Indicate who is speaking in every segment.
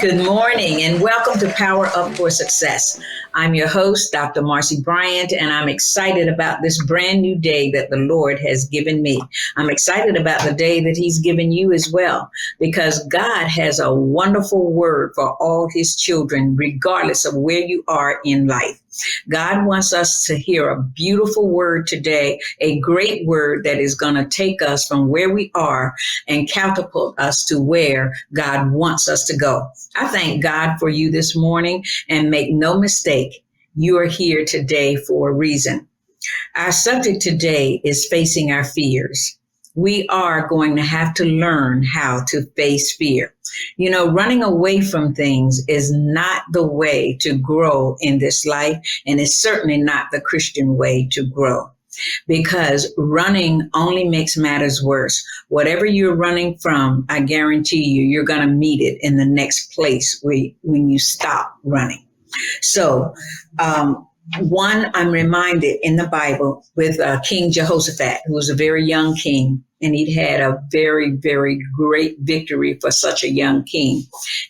Speaker 1: Good morning and welcome to Power Up for Success. I'm your host, Dr. Marcy Bryant, and I'm excited about this brand new day that the Lord has given me. I'm excited about the day that He's given you as well, because God has a wonderful word for all His children, regardless of where you are in life. God wants us to hear a beautiful word today, a great word that is going to take us from where we are and catapult us to where God wants us to go. I thank God for you this morning, and make no mistake, you are here today for a reason. Our subject today is facing our fears. We are going to have to learn how to face fear. You know, running away from things is not the way to grow in this life, and it's certainly not the Christian way to grow, because running only makes matters worse. Whatever you're running from, I guarantee you're going to meet it in the next place when you stop running. So, I'm reminded in the Bible with King Jehoshaphat, who was a very young king, and he'd had a very, very great victory for such a young king.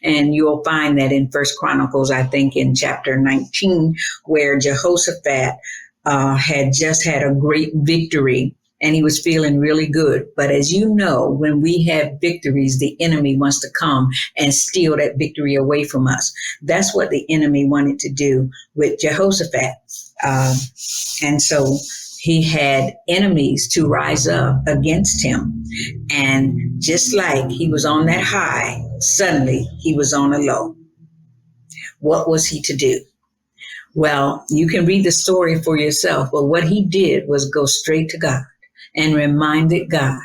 Speaker 1: And you'll find that in First Chronicles, I think in chapter 19, where Jehoshaphat had just had a great victory and he was feeling really good. But as you know, when we have victories, the enemy wants to come and steal that victory away from us. That's what the enemy wanted to do with Jehoshaphat. And so he had enemies to rise up against him. And just like he was on that high, suddenly he was on a low. What was he to do? Well, you can read the story for yourself, but what he did was go straight to God and reminded God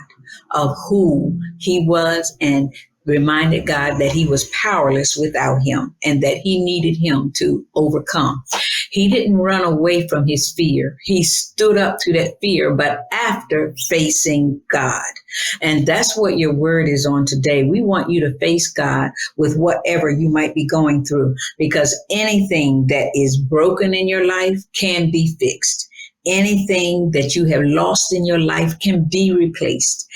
Speaker 1: of who he was, and reminded God that he was powerless without him and that he needed him to overcome. He didn't run away from his fear. He stood up to that fear, but after facing God. And that's what your word is on today. We want you to face God with whatever you might be going through, because anything that is broken in your life can be fixed. Anything that you have lost in your life can be replaced.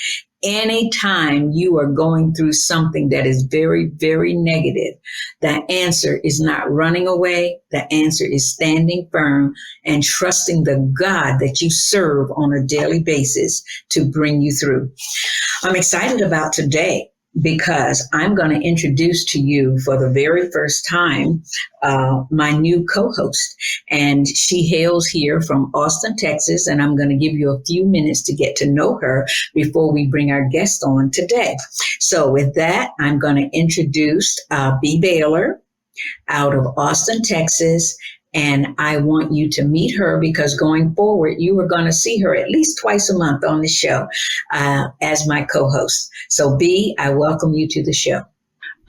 Speaker 1: Anytime you are going through something that is very, very negative, the answer is not running away. The answer is standing firm and trusting the God that you serve on a daily basis to bring you through. I'm excited about today, because I'm going to introduce to you for the very first time my new co-host. And she hails here from Austin, Texas, and I'm going to give you a few minutes to get to know her before we bring our guest on today. So with that, I'm going to introduce B. Baylor out of Austin, Texas. And I want you to meet her, because going forward, you are going to see her at least twice a month on the show as my co-host. So B, I welcome you to the show.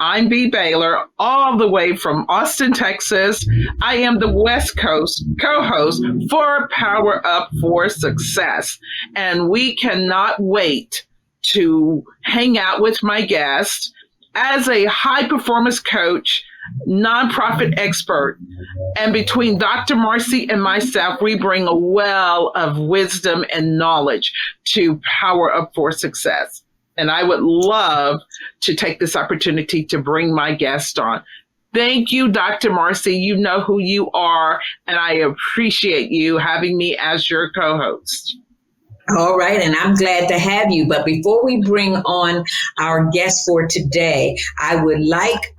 Speaker 2: I'm B. Baylor, all the way from Austin, Texas. I am the West Coast co-host for Power Up for Success. And we cannot wait to hang out with my guest as a high performance coach, nonprofit expert. And between Dr. Marcy and myself, we bring a well of wisdom and knowledge to Power Up for Success. And I would love to take this opportunity to bring my guest on. Thank you, Dr. Marcy. You know who you are, and I appreciate you having me as your co-host.
Speaker 1: All right, and I'm glad to have you. But before we bring on our guest for today, I would like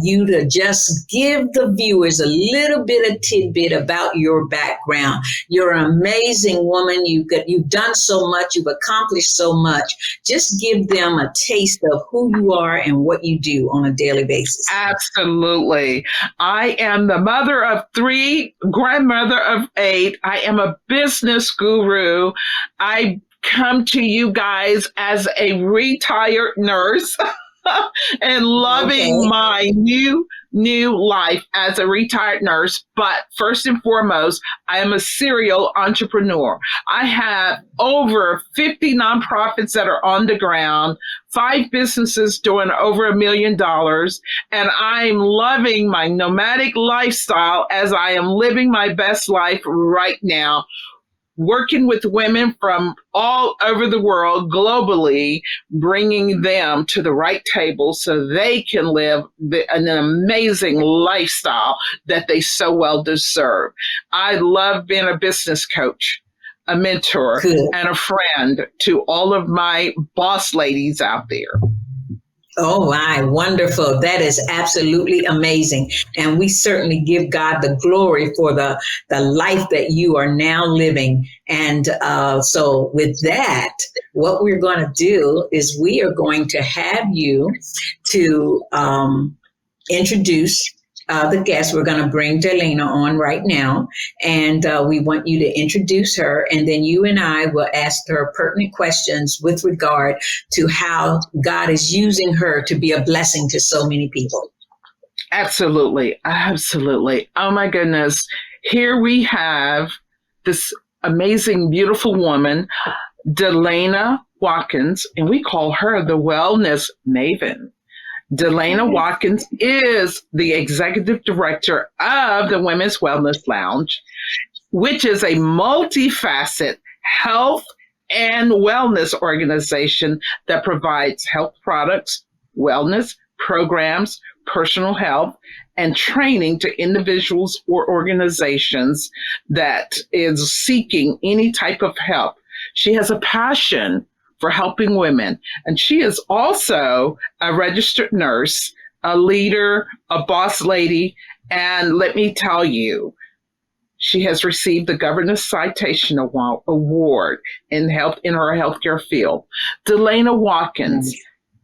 Speaker 1: you to just give the viewers a little bit of tidbit about your background. You're an amazing woman. You've done so much. You've accomplished so much. Just give them a taste of who you are and what you do on a daily basis.
Speaker 2: Absolutely. I am the mother of 3, grandmother of 8. I am a business guru. I come to you guys as a retired nurse and loving my new life as a retired nurse. But first and foremost, I am a serial entrepreneur. I have over 50 nonprofits that are on the ground, 5 businesses doing over $1 million. And I'm loving my nomadic lifestyle as I am living my best life right now, working with women from all over the world globally, bringing them to the right table so they can live an amazing lifestyle that they so well deserve. I love being a business coach, a mentor,
Speaker 1: Good.
Speaker 2: and a friend to all of my boss ladies out there.
Speaker 1: Oh, my, wonderful. That is absolutely amazing. And we certainly give God the glory for the life that you are now living. And so with that, what we're going to do is we are going to have you to introduce the guest. We're going to bring Delayna on right now, and we want you to introduce her, and then you and I will ask her pertinent questions with regard to how God is using her to be a blessing to so many people.
Speaker 2: Absolutely. Absolutely. Oh my goodness. Here we have this amazing, beautiful woman, Delayna Watkins, and we call her the wellness maven. Delayna Watkins is the executive director of the Women's Wellness Lounge, which is a multifaceted health and wellness organization that provides health products, wellness programs, personal health, and training to individuals or organizations that is seeking any type of help. She has a passion for helping women. And she is also a registered nurse, a leader, a boss lady. And let me tell you, she has received the Governor's Citation Award in her healthcare field. Delayna Watkins,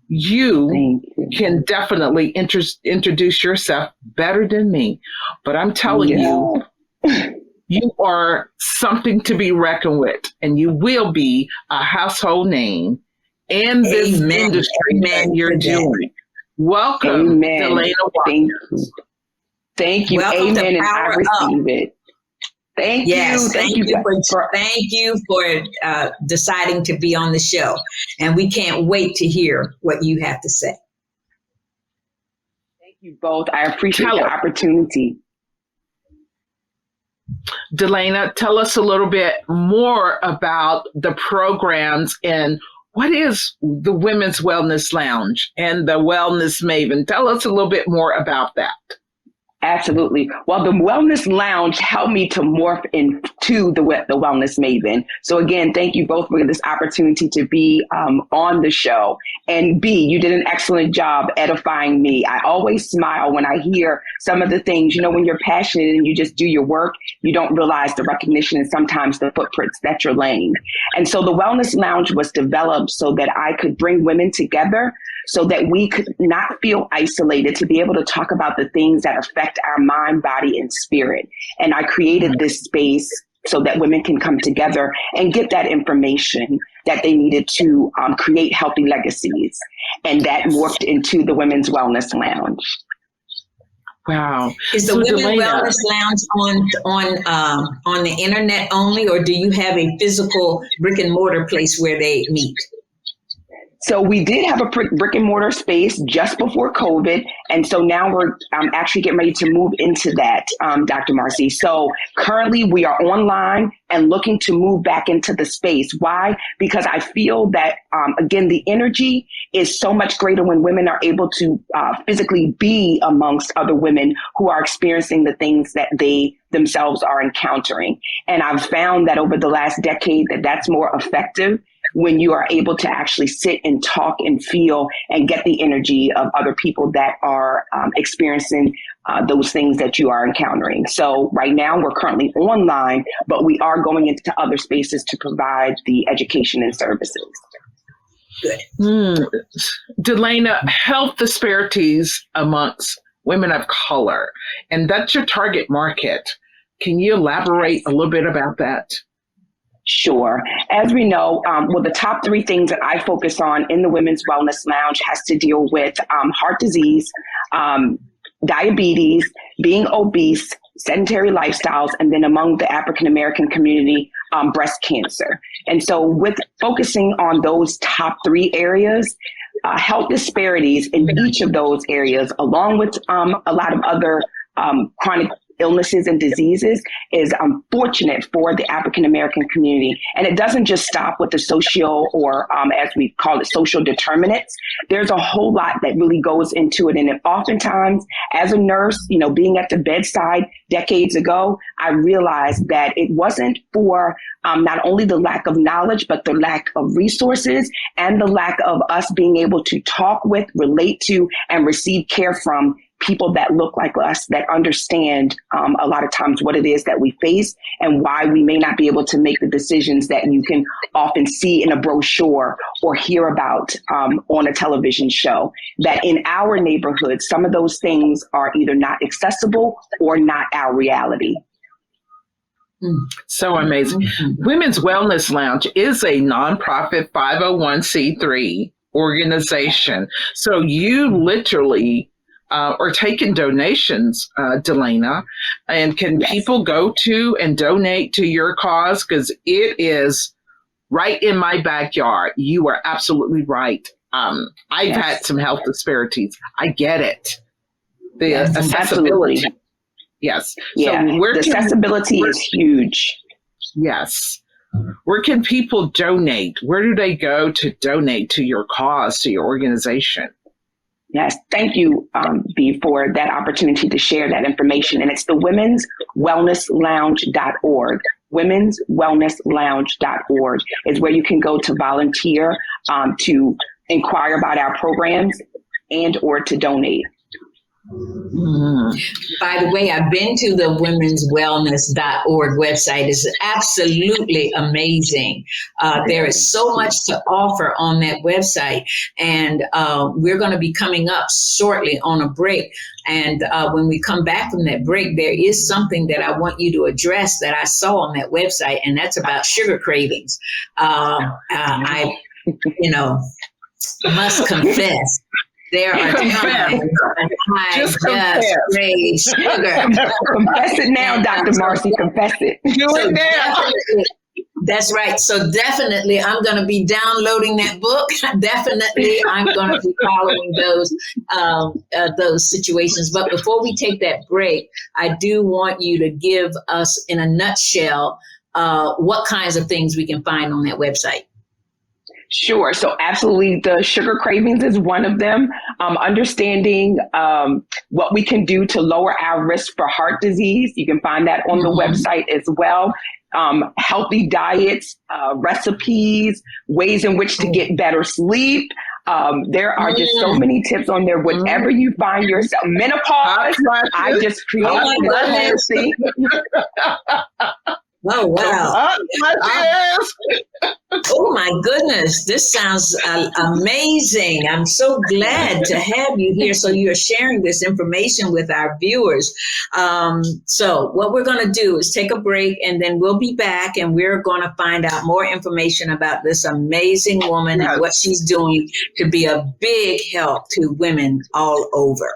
Speaker 2: you can definitely introduce yourself better than me. But I'm telling you, you are something to be reckoned with, and you will be a household name in this industry that you're doing. Welcome, Delayna Watkins.
Speaker 3: Thank you.
Speaker 1: Welcome.
Speaker 3: Amen. And I receive it. Thank you.
Speaker 1: Thank you for deciding to be on the show. And we can't wait to hear what you have to say.
Speaker 3: Thank you both. I appreciate the opportunity.
Speaker 2: Delayna, tell us a little bit more about the programs and what is the Women's Wellness Lounge and the Wellness Maven. Tell us a little bit more about that.
Speaker 3: Absolutely. Well, the Wellness Lounge helped me to morph into the Wellness Maven. So again, thank you both for this opportunity to be on the show. And B, you did an excellent job edifying me. I always smile when I hear some of the things, when you're passionate and you just do your work, you don't realize the recognition and sometimes the footprints that you're laying. And so the Wellness Lounge was developed so that I could bring women together so that we could not feel isolated, to be able to talk about the things that affect our mind, body, and spirit. And I created this space so that women can come together and get that information that they needed to create healthy legacies. And that morphed into the Women's Wellness Lounge.
Speaker 2: Wow.
Speaker 1: Is the Women's Wellness Lounge on the internet only, or do you have a physical brick and mortar place where they meet?
Speaker 3: So we did have a brick and mortar space just before COVID. And so now we're actually getting ready to move into that, Dr. Marcy. So currently we are online and looking to move back into the space. Why? Because I feel that, again, the energy is so much greater when women are able to physically be amongst other women who are experiencing the things that they themselves are encountering. And I've found that over the last decade that that's more effective when you are able to actually sit and talk and feel and get the energy of other people that are experiencing those things that you are encountering. So right now we're currently online, but we are going into other spaces to provide the education and services.
Speaker 1: Good.
Speaker 2: Delayna, health disparities amongst women of color, and that's your target market. Can you elaborate a little bit about that?
Speaker 3: Sure. As we know, the top three things that I focus on in the Women's Wellness Lounge has to deal with heart disease, diabetes, being obese, sedentary lifestyles, and then among the African American community, breast cancer. And so with focusing on those top three areas, health disparities in each of those areas, along with a lot of other chronic illnesses and diseases is unfortunate for the African American community. And it doesn't just stop with the social or as we call it, social determinants. There's a whole lot that really goes into it. And oftentimes as a nurse, being at the bedside decades ago, I realized that it wasn't for not only the lack of knowledge, but the lack of resources and the lack of us being able to talk with, relate to, and receive care from people that look like us, that understand a lot of times what it is that we face and why we may not be able to make the decisions that you can often see in a brochure or hear about on a television show. That in our neighborhood, some of those things are either not accessible or not our reality.
Speaker 2: So amazing. Women's Wellness Lounge is a nonprofit 501c3 organization. So you literally are taking donations, Delayna, and can people go to and donate to your cause? Because it is right in my backyard. You are absolutely right. I've had some health disparities. I get it. The accessibility.
Speaker 3: Absolutely.
Speaker 2: Yes.
Speaker 3: Yeah.
Speaker 2: So
Speaker 3: the accessibility is huge.
Speaker 2: Yes. Where can people donate? Where do they go to donate to your cause, to your organization?
Speaker 3: Yes. Thank you, B, for that opportunity to share that information. And it's the womenswellnesslounge.org. Womenswellnesslounge.org is where you can go to volunteer, to inquire about our programs and or to donate.
Speaker 1: By the way, I've been to the womenswellness.org website. It's absolutely amazing. There is so much to offer on that website. And we're going to be coming up shortly on a break. And when we come back from that break, there is something that I want you to address that I saw on that website, and that's about sugar cravings. I must confess. There are times when I just crave sugar.
Speaker 3: Confess it now, Dr. Marcy. Confess it.
Speaker 2: Do it now.
Speaker 1: That's right. So definitely, I'm going to be downloading that book. Definitely, I'm going to be following those situations. But before we take that break, I do want you to give us, in a nutshell, what kinds of things we can find on that website.
Speaker 3: Sure. So absolutely, the sugar cravings is one of them. Understanding what we can do to lower our risk for heart disease. You can find that on the website as well. Healthy diets, recipes, ways in which to get better sleep. There are just so many tips on there. Whatever you find yourself, menopause, I just created this thing.
Speaker 1: Oh, wow. Oh, my goodness. This sounds amazing. I'm so glad to have you here. So you're sharing this information with our viewers. So what we're going to do is take a break, and then we'll be back, and we're going to find out more information about this amazing woman and what she's doing to be a big help to women all over.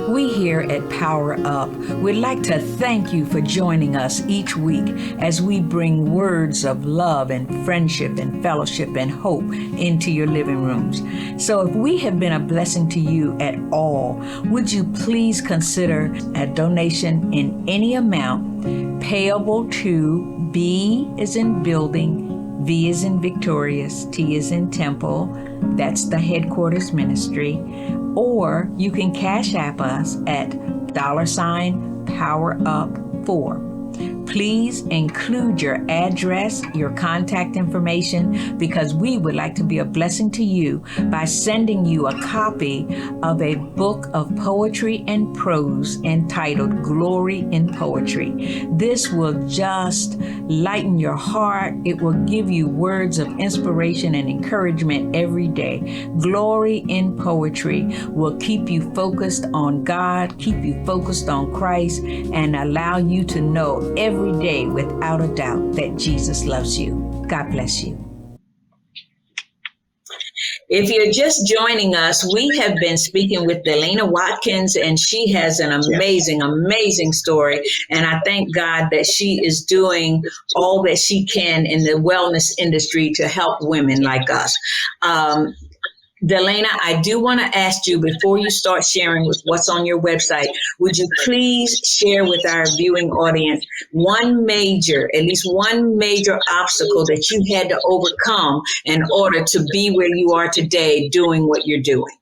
Speaker 4: We here at Power Up would like to thank you for joining us each week as we bring words of love and friendship and fellowship and hope into your living rooms. So if we have been a blessing to you at all, would you please consider a donation in any amount payable to B as in building, V as in victorious, T as in temple, that's the headquarters ministry, or you can cash app us at $PowerUp4. Please include your address, your contact information, because we would like to be a blessing to you by sending you a copy of a book of poetry and prose entitled Glory in Poetry. This will just lighten your heart. It will give you words of inspiration and encouragement every day. Glory in Poetry will keep you focused on God, keep you focused on Christ, and allow you to know every day without a doubt that Jesus loves you. God bless you.
Speaker 1: If you're just joining us, we have been speaking with Delayna Watkins, and she has an amazing, amazing story. And I thank God that she is doing all that she can in the wellness industry to help women like us. Delayna, I do want to ask you before you start sharing with what's on your website, would you please share with our viewing audience at least one major obstacle that you had to overcome in order to be where you are today doing what you're doing?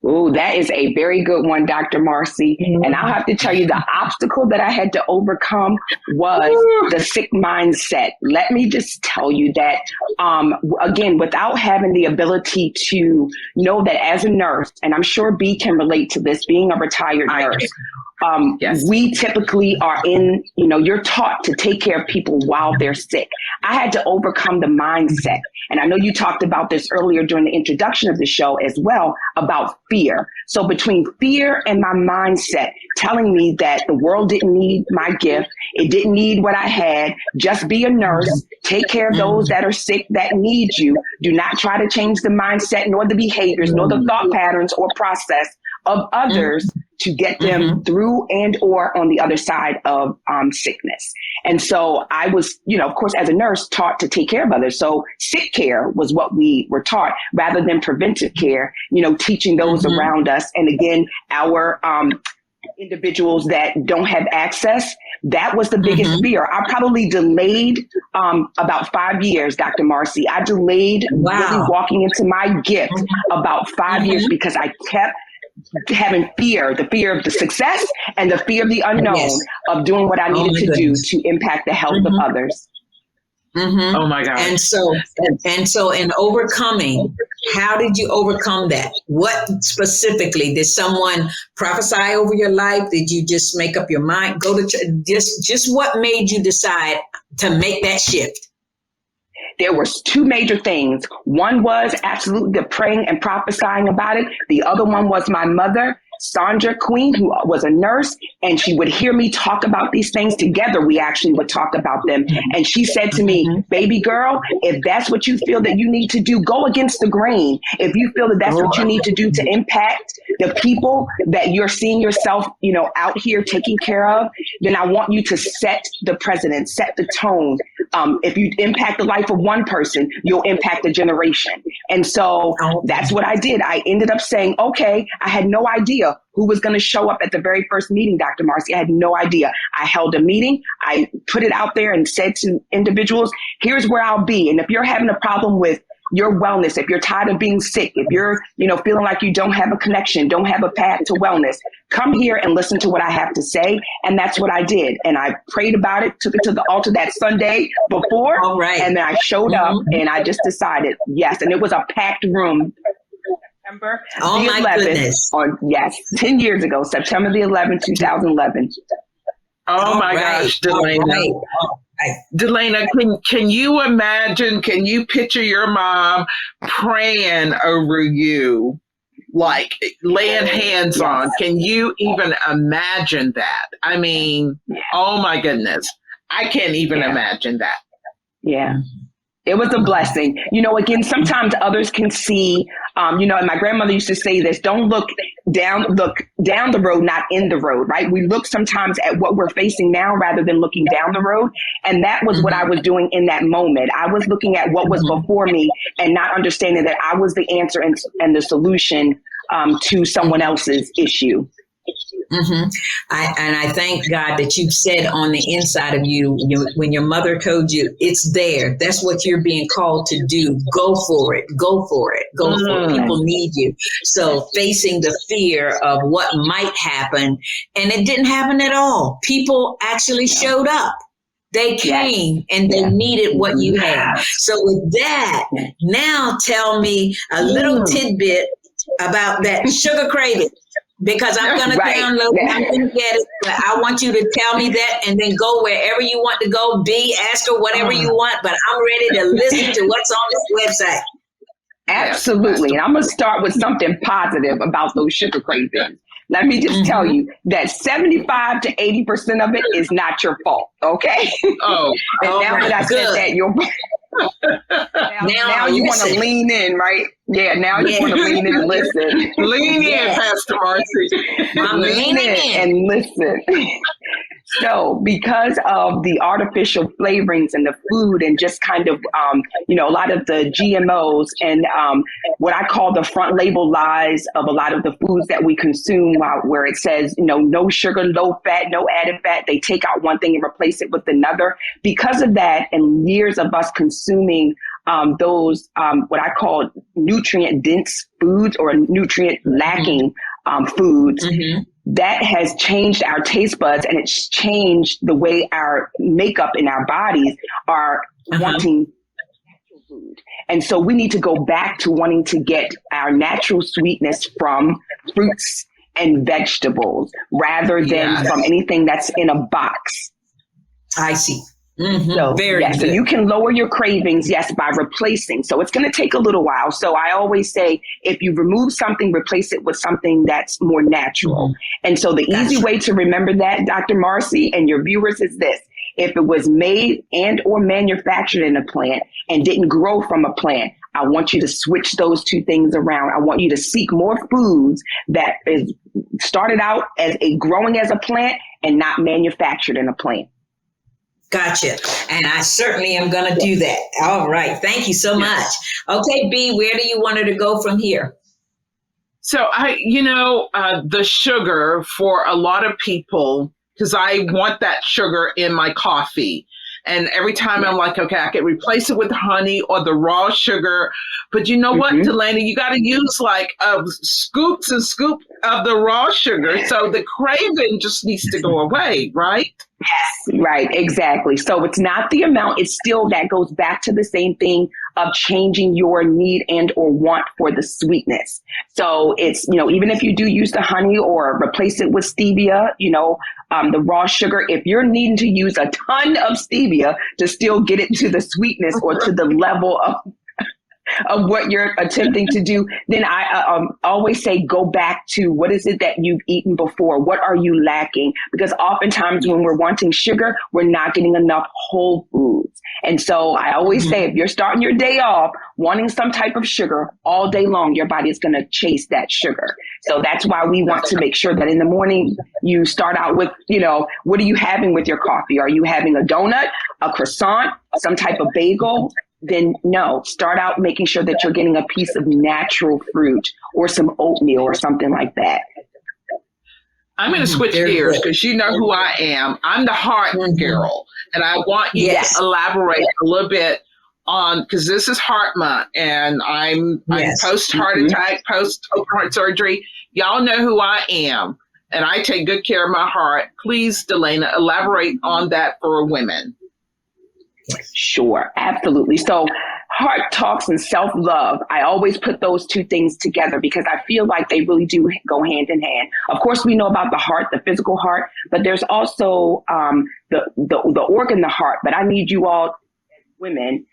Speaker 3: Oh, that is a very good one, Dr. Marcy. And I'll have to tell you, the obstacle that I had to overcome was the sick mindset. Let me just tell you that, again, without having the ability to know that as a nurse, and I'm sure B can relate to this, being a retired nurse, yes. We typically are you're taught to take care of people while they're sick. I had to overcome the mindset. And I know you talked about this earlier during the introduction of the show as well, about fear. So between fear and my mindset telling me that the world didn't need my gift, it didn't need what I had, just be a nurse, take care of those that are sick, that need you. Do not try to change the mindset, nor the behaviors, nor the thought patterns or process of others to get them through and or on the other side of sickness. And so I was, of course, as a nurse, taught to take care of others. So sick care was what we were taught rather than preventive care, teaching those around us. And again, our individuals that don't have access, that was the biggest fear. I probably delayed about 5 years, Dr. Marcy. I delayed really walking into my gift about 5 years because I kept having the fear of the success and the fear of the unknown of doing what I needed to do to impact the health of others.
Speaker 2: Oh my God.
Speaker 1: And so in overcoming, how did you overcome that? What specifically did someone prophesy over your life? Did you just make up your mind? Just what made you decide to make that shift?
Speaker 3: There was two major things. One was absolutely the praying and prophesying about it. The other one was my mother, Sandra Queen, who was a nurse, and she would hear me talk about these things. Together, we actually would talk about them. And she said to me, baby girl, if that's what you feel that you need to do, go against the grain. If you feel that that's what you need to do to impact the people that you're seeing yourself, out here taking care of, then I want you to set the precedent, set the tone. If you impact the life of one person, you'll impact a generation. And so that's what I did. I ended up saying, okay, I had no idea who was going to show up at the very first meeting, Dr. Marcy. I had no idea. I held a meeting. I put it out there and said to individuals, here's where I'll be. And if you're having a problem with your wellness, if you're tired of being sick, if you're, feeling like you don't have a connection, don't have a path to wellness, come here and listen to what I have to say. And that's what I did. And I prayed about it, took it to the altar that Sunday before. And then I showed up and I just decided, yes. And it was a packed room. September the 11th, 10 years ago, September the 11th, 2011.
Speaker 2: Oh my gosh, Delayna. Delayna, can you imagine, can you picture your mom praying over you, like laying hands on? Can you even imagine that? I mean, oh my goodness. I can't even imagine that.
Speaker 3: Yeah. It was a blessing. Again, sometimes others can see, and my grandmother used to say this, don't look down the road, not in the road, right? We look sometimes at what we're facing now rather than looking down the road. And that was what I was doing in that moment. I was looking at what was before me and not understanding that I was the answer and the solution to someone else's issue.
Speaker 1: I thank God that you've said on the inside of you, when your mother told you it's there, that's what you're being called to do. Go for it. Go for it. Go for it. People need you. So facing the fear of what might happen, and it didn't happen at all. People actually showed up. They came and they needed what you had. So with that, now tell me a little tidbit about that sugar craving. Because I'm going to download it, I'm going to get it, but I want you to tell me that and then go wherever you want to go, ask her whatever you want, but I'm ready to listen to what's on this website.
Speaker 3: Absolutely. And I'm going to start with something positive about those sugar cravings. Let me just tell you that 75 to 80% of it is not your fault. Okay.
Speaker 2: Oh,
Speaker 3: and now that I said that, you're now you want to lean in, right? Yeah. Now you want to lean in and listen.
Speaker 2: Lean in, Pastor Marcy.
Speaker 3: I'm leaning in and listen. So because of the artificial flavorings in the food and just kind of, a lot of the GMOs and what I call the front label lies of a lot of the foods that we consume, where it says, no sugar, low fat, no added fat, they take out one thing and replace it with another. Because of that and years of us consuming those what I call nutrient dense foods or nutrient lacking foods, that has changed our taste buds, and it's changed the way our makeup in our bodies are wanting natural food. And so we need to go back to wanting to get our natural sweetness from fruits and vegetables rather than from anything that's in a box.
Speaker 1: I see.
Speaker 3: So,
Speaker 1: Very
Speaker 3: yes,
Speaker 1: good.
Speaker 3: and you can lower your cravings, by replacing. So it's going to take a little while. So I always say, if you remove something, replace it with something that's more natural. And so the easy way to remember that, Dr. Marcy, and your viewers, is this. If it was made and or manufactured in a plant and didn't grow from a plant, I want you to switch those two things around. I want you to seek more foods that is started out as growing as a plant and not manufactured in a plant.
Speaker 1: Gotcha. And I certainly am going to do that. All right. Thank you so much. Okay, B, where do you want her to go from here?
Speaker 2: So the sugar for a lot of people, because I want that sugar in my coffee. And every time I'm like, okay, I can replace it with honey or the raw sugar. But you know what, Delayna, you got to use like scoops and scoops of the raw sugar. So the craving just needs to go away, right?
Speaker 3: Yes, right, exactly. So it's not the amount, it's still that goes back to the same thing of changing your need and or want for the sweetness. So it's, even if you do use the honey or replace it with stevia, the raw sugar, if you're needing to use a ton of stevia to still get it to the sweetness or to the level of what you're attempting to do, then I always say, go back to what is it that you've eaten before? What are you lacking? Because oftentimes when we're wanting sugar, we're not getting enough whole foods. And so I always say, if you're starting your day off wanting some type of sugar all day long, your body is going to chase that sugar. So that's why we want to make sure that in the morning you start out with, what are you having with your coffee? Are you having a donut, a croissant, some type of bagel? Then no, start out making sure that you're getting a piece of natural fruit or some oatmeal or something like that.
Speaker 2: I'm going to switch gears because you know who I am. I'm the heart girl. And I want you to elaborate a little bit on, because this is heart month and I'm post heart attack, post heart surgery. Y'all know who I am. And I take good care of my heart. Please, Delayna, elaborate on that for women.
Speaker 3: Sure, absolutely. So heart talks and self-love, I always put those two things together because I feel like they really do go hand in hand. Of course, we know about the heart, the physical heart, but there's also the organ, the heart. But I need you all, as women,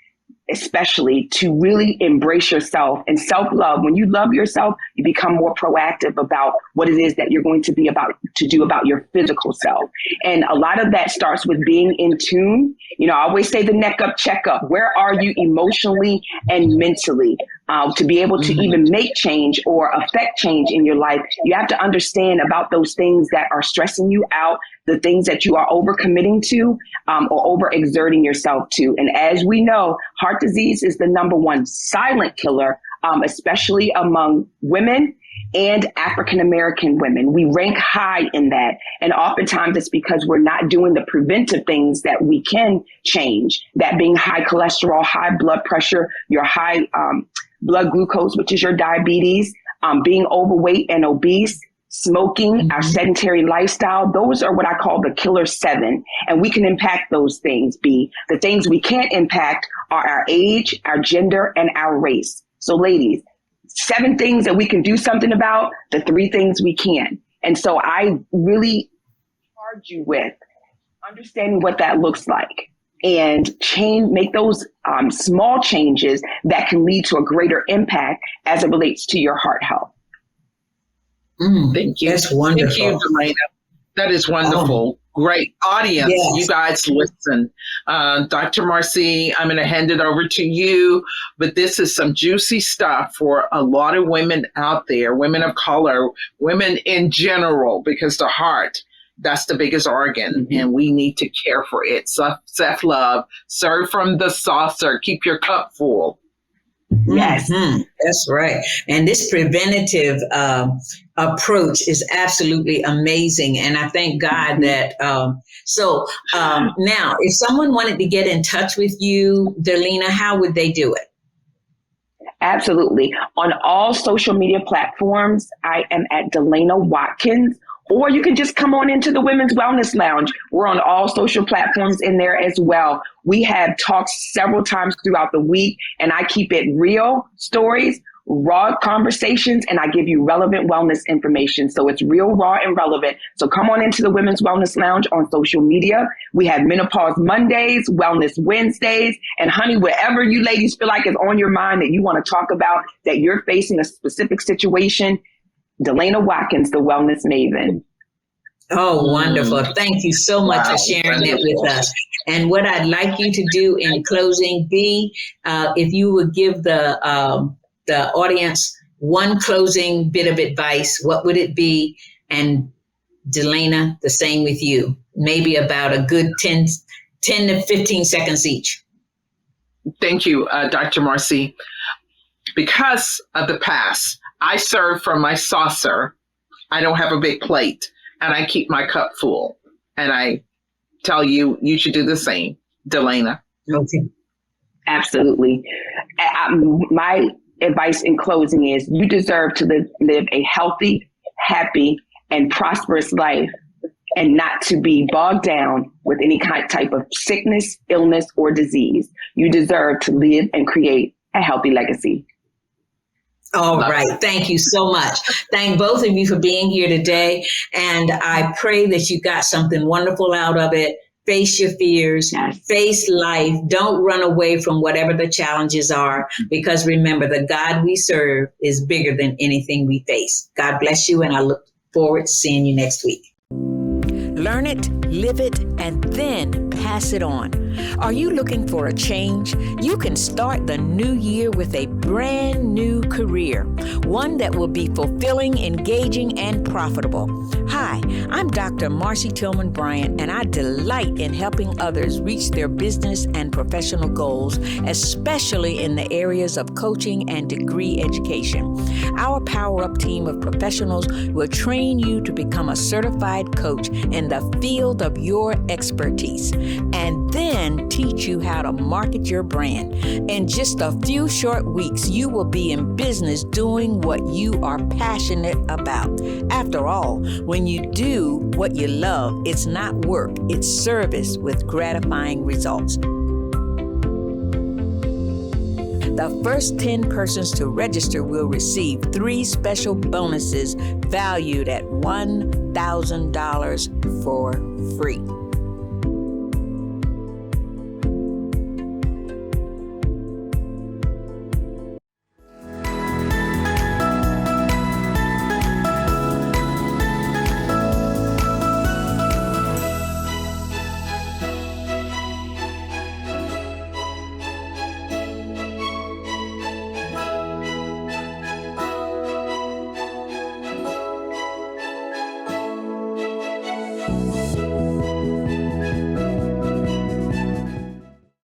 Speaker 3: especially, to really embrace yourself and self-love. When you love yourself, you become more proactive about what it is that you're going to be about to do about your physical self. And a lot of that starts with being in tune. I always say the neck up checkup. Where are you emotionally and mentally? To be able to even make change or affect change in your life, you have to understand about those things that are stressing you out, the things that you are overcommitting to or overexerting yourself to. And as we know, heart disease is the number one silent killer, especially among women and African-American women. We rank high in that. And oftentimes it's because we're not doing the preventive things that we can change, that being high cholesterol, high blood pressure, your high blood glucose, which is your diabetes, being overweight and obese, smoking, our sedentary lifestyle. Those are what I call the killer 7. And we can impact those things, B. The things we can't impact are our age, our gender, and our race. So ladies, 7 things that we can do something about, the 3 things we can. And so I really charge you with understanding what that looks like and make those small changes that can lead to a greater impact as it relates to your heart health.
Speaker 2: Thank you.
Speaker 1: That's wonderful.
Speaker 2: Thank you, Delayna. That is wonderful. Great audience.
Speaker 1: Yes.
Speaker 2: You guys listen. Dr. Marcy, I'm going to hand it over to you, but this is some juicy stuff for a lot of women out there, women of color, women in general, because the heart That's the biggest organ, and we need to care for it. Self-love, serve from the saucer, keep your cup full.
Speaker 3: Yes.
Speaker 1: That's right. And this preventative approach is absolutely amazing. And I thank God that. Now, if someone wanted to get in touch with you, Delayna, how would they do it?
Speaker 3: Absolutely. On all social media platforms, I am at Delayna Watkins, or you can just come on into the Women's Wellness Lounge. We're on all social platforms in there as well. We have talks several times throughout the week, and I keep it real stories, raw conversations, and I give you relevant wellness information. So it's real, raw, and relevant. So come on into the Women's Wellness Lounge on social media. We have Menopause Mondays, Wellness Wednesdays, and honey, wherever you ladies feel like is on your mind that you want to talk about, that you're facing a specific situation, Delayna Watkins, the Wellness Maven.
Speaker 1: Oh, wonderful. Thank you so much for sharing that with us. And what I'd like you to do in closing, if you would give the audience one closing bit of advice, what would it be? And Delayna, the same with you, maybe about a good 10 to 15 seconds each.
Speaker 2: Thank you, Dr. Marcy. Because of the past, I serve from my saucer. I don't have a big plate, and I keep my cup full. And I tell you, you should do the same, Delayna.
Speaker 1: Okay.
Speaker 3: Absolutely. My advice in closing is you deserve to live a healthy, happy, and prosperous life, and not to be bogged down with any type of sickness, illness, or disease. You deserve to live and create a healthy legacy.
Speaker 1: All right. Thank you so much. Thank both of you for being here today. And I pray that you got something wonderful out of it. Face your fears, face life. Don't run away from whatever the challenges are, because remember, the God we serve is bigger than anything we face. God bless you. And I look forward to seeing you next week.
Speaker 4: Learn it, live it, and then pass it on. Are you looking for a change? You can start the new year with a brand new career, one that will be fulfilling, engaging, and profitable. Hi, I'm Dr. Marcy Tillman Bryant, and I delight in helping others reach their business and professional goals, especially in the areas of coaching and degree education. Our Power Up team of professionals will train you to become a certified coach in the field of your expertise, and then teach you how to market your brand. In just a few short weeks, you will be in business doing what you are passionate about. After all, when you do what you love, it's not work, it's service with gratifying results. The first 10 persons to register will receive 3 special bonuses valued at $1,000 for free.